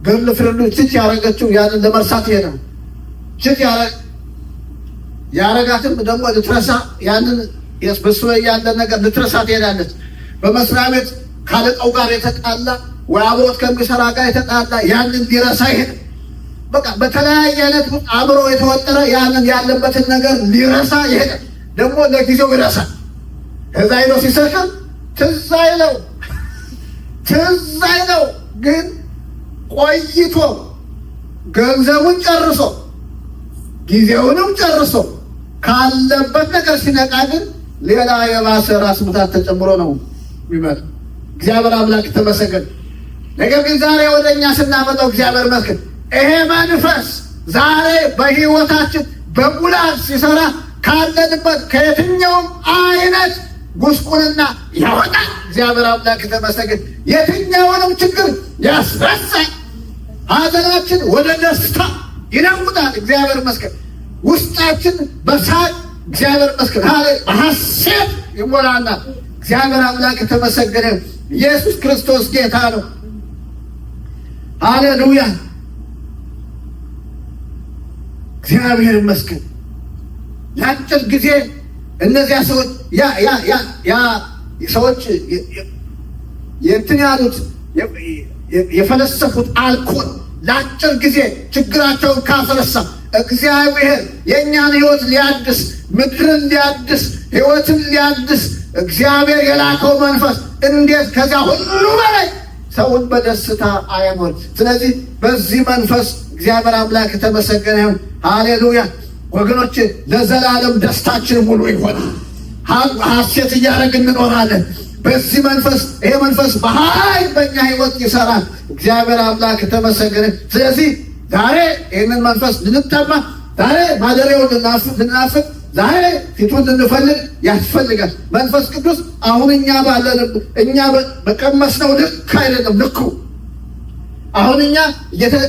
ገርል ፍሬንዱ ችት ያረገችው ያንን ለመርሳት ይሄ ነው። ችት ያረጋትም ደግሞ ልትረሳ ያንን በሱ ላይ ያለ ነገር ልትረሳ ትሄዳለች። በመስሪያ ቤት ካለቃው ጋር የተጣላ ወይ አብሮት ከሚሰራ ጋር የተጣላ ያንን ሊረሳ ይሄድ። በቃ በተለያየ አይነት አብሮ የተወጠረ ያንን ያለበትን ነገር ሊረሳ ይሄድ። ደግሞ ለጊዜው ይረሳል። ከዛ ሄዶ ሲሰከር ትዝ አይለው ግን ቆይቶ ገንዘቡን ጨርሶ ጊዜውንም ጨርሶ ካለበት ነገር ሲነቃ ግን ሌላ የባሰ ራስ ምታት ተጨምሮ ነው የሚመጣ። እግዚአብሔር አምላክ ተመሰገነ። ነገር ግን ዛሬ ወደ እኛ ስናመጣው እግዚአብሔር ይመስገን ይሄ መንፈስ ዛሬ በሕይወታችን በሙላት ሲሰራ ካለንበት ከየትኛውም አይነት ጉስቁልና ያወጣል። እግዚአብሔር አምላክ ተመሰገነ። የትኛውንም ችግር ያስረሳል። ሐዘናችን ወደ ደስታ ይለውጣል። እግዚአብሔር ይመስገን። ውስጣችን በሳቅ እግዚአብሔር ይመስገን በሐሴት ይሞላናል። እግዚአብሔር አምላክ ተመሰገነ። ኢየሱስ ክርስቶስ ጌታ ነው። ሃሌሉያ። እግዚአብሔር ይመስገን። ለአጭር ጊዜ እነዚያ ሰዎች ሰዎች ያሉት የፈለሰፉት አልኮል ለአጭር ጊዜ ችግራቸውን ካፈረሳ እግዚአብሔር የእኛን ሕይወት ሊያድስ ምድርን ሊያድስ ሕይወትን ሊያድስ እግዚአብሔር የላከው መንፈስ እንዴት ከዚያ ሁሉ በላይ ሰውን በደስታ አያሞል። ስለዚህ በዚህ መንፈስ እግዚአብሔር አምላክ የተመሰገነ ይሁን። ሃሌሉያ ወገኖች፣ ለዘላለም ደስታችን ሙሉ ይሆናል። ሐሴት እያደረግን እንኖራለን በዚህ መንፈስ። ይሄ መንፈስ በኃይል በእኛ ሕይወት ይሰራል። እግዚአብሔር አምላክ የተመሰገነ። ስለዚህ ዛሬ ይህንን መንፈስ ልንጠማ፣ ዛሬ ማደሪያውን ልናፍቅ፣ ዛሬ ፊቱን ልንፈልግ ያስፈልጋል። መንፈስ ቅዱስ አሁን እኛ በቀመስነው ልክ አይደለም ልኩ። አሁን እኛ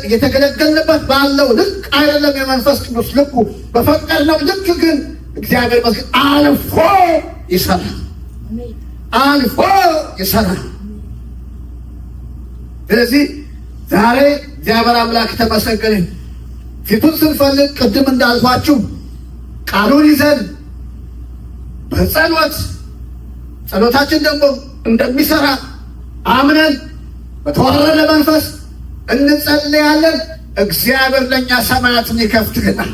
እየተገለገልንበት ባለው ልክ አይደለም የመንፈስ ቅዱስ ልኩ። በፈቀድነው ልክ ግን እግዚአብሔር ይመስገን አልፎ ይሰራል፣ አልፎ ይሰራል። ስለዚህ ዛሬ እግዚአብሔር አምላክ ተመሰገነ። ፊቱን ስንፈልግ ቅድም እንዳልኳችሁ ቃሉን ይዘን ጸሎታችን ደግሞ እንደሚሰራ አምነን በተዋረደ መንፈስ እንጸልያለን። እግዚአብሔር ለእኛ ሰማያትን ይከፍትልናል።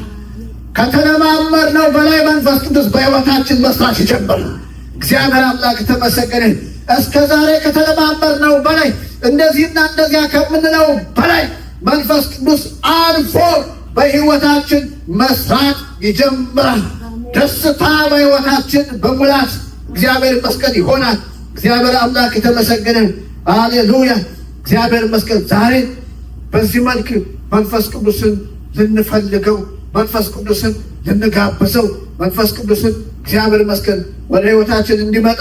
ከተለማመድነው በላይ መንፈስ ቅዱስ በሕይወታችን መስራት ይጀምራል። እግዚአብሔር አምላክ ተመሰገነ። እስከ ዛሬ ከተለማመድነው በላይ እንደዚህና እንደዚያ ከምንለው በላይ መንፈስ ቅዱስ አልፎ በሕይወታችን መስራት ይጀምራል። ደስታ በሕይወታችን በሙላት እግዚአብሔር ይመስገን ይሆናል። እግዚአብሔር አምላክ የተመሰገነ። ሃሌሉያ እግዚአብሔር ይመስገን። ዛሬ በዚህ መልክ መንፈስ ቅዱስን ልንፈልገው፣ መንፈስ ቅዱስን ልንጋብዘው፣ መንፈስ ቅዱስን እግዚአብሔር ይመስገን ወደ ሕይወታችን እንዲመጣ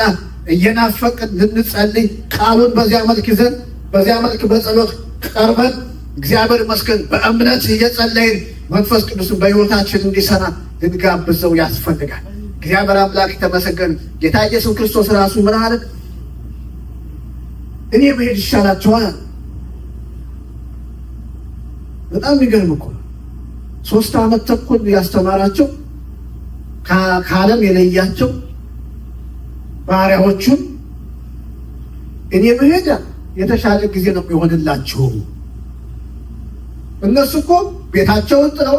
እየናፈቅን ልንጸልይ፣ ቃሉን በዚያ መልክ ይዘን በዚያ መልክ በጸሎት ቀርበን እግዚአብሔር ይመስገን በእምነት እየጸለይን መንፈስ ቅዱስን በሕይወታችን እንዲሰራ ልንጋብዘው ያስፈልጋል። እግዚአብሔር አምላክ የተመሰገነ። ጌታ ኢየሱስ ክርስቶስ ራሱ ምን አለ? እኔ መሄድ ይሻላችኋል። በጣም የሚገርም እኮ 3 ዓመት ተኩል ያስተማራቸው ከዓለም የለያቸው ባሪያዎቹን እኔ መሄድ የተሻለ ጊዜ ነው የሚሆንላችሁ። እነሱ እኮ ቤታቸውን ጥለው፣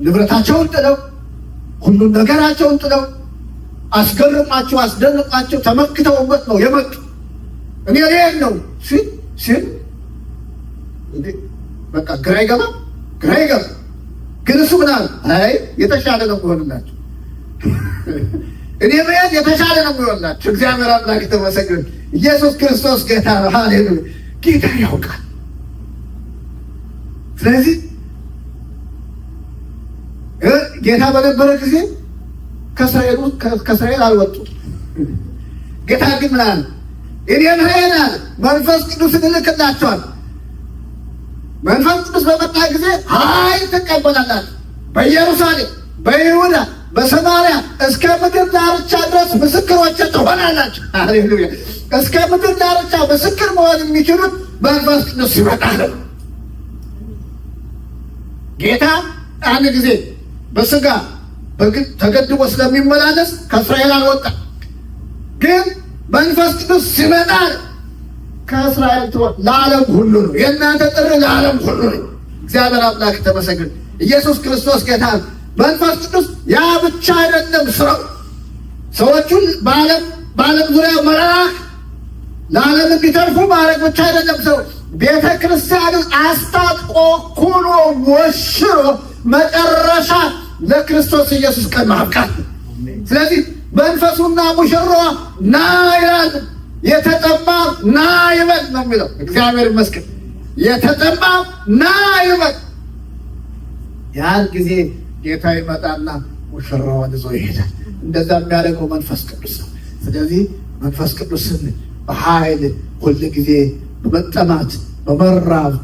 ንብረታቸውን ጥለው፣ ሁሉን ነገራቸውን ጥለው አስገርማቸው አስደንቋቸው ተመክተውበት ነው የመጡ። እኔ ልሄድ ነው ሲል በቃ ግራ ይገባ። ግን እሱ ምናል አይ የተሻለ ነው የሚሆንላቸው። እኔ መሄድ የተሻለ ነው የሚሆንላቸው። እግዚአብሔር አምላክ የተመሰገነ። ኢየሱስ ክርስቶስ ጌታ ነው። ሃሌሉያ ጌታ ያውቃል። ስለዚህ ጌታ በነበረ ጊዜ ከእስራኤል አልወጡ። ጌታ ግን ምን አለ? እኔ መሄድ አለ መንፈስ ቅዱስን እልክላቸዋል። መንፈስ ቅዱስ በመጣ ጊዜ ኃይል ትቀበላላችሁ። በኢየሩሳሌም፣ በይሁዳ፣ በሰማርያ እስከ ምድር ዳርቻ ድረስ ምስክሮቼ ትሆናላችሁ። ሃሌሉያ እስከ ምድር ዳርቻ ምስክር መሆን የሚችሉት መንፈስ ቅዱስ ይመጣል። ጌታ አንድ ጊዜ በስጋ ተገድቦ ስለሚመላለስ ከእስራኤል አልወጣም። ግን መንፈስ ቅዱስ ሲመጣ ከእስራኤል ለዓለም ሁሉ ነው። የእናንተ ጥሪ ለዓለም ሁሉ ነው። እግዚአብሔር አምላክ ተመሰገነ። ኢየሱስ ክርስቶስ ጌታ። መንፈስ ቅዱስ ያ ብቻ አይደለም ስራው፣ ሰዎቹን በዓለም ዙሪያ መላክ፣ ለዓለም እንዲተርፉ ማድረግ ብቻ አይደለም ሰው ቤተ ክርስቲያንን አስታጥቆ ኩሎ ወሽሮ መጨረሻ ለክርስቶስ ኢየሱስ ቀን ማብቃት። ስለዚህ መንፈሱና ሙሽራዋ ና ይላል። የተጠማ ና ይበል ነው የሚለው። እግዚአብሔር ይመስገን። የተጠማ ና ይበል። ያን ጊዜ ጌታ ይመጣና ሙሽራዋን ይዞ ይሄዳል። እንደዛ የሚያደርገው መንፈስ ቅዱስ ነው። ስለዚህ መንፈስ ቅዱስን በኃይል ሁል ጊዜ በመጠማት በመራብ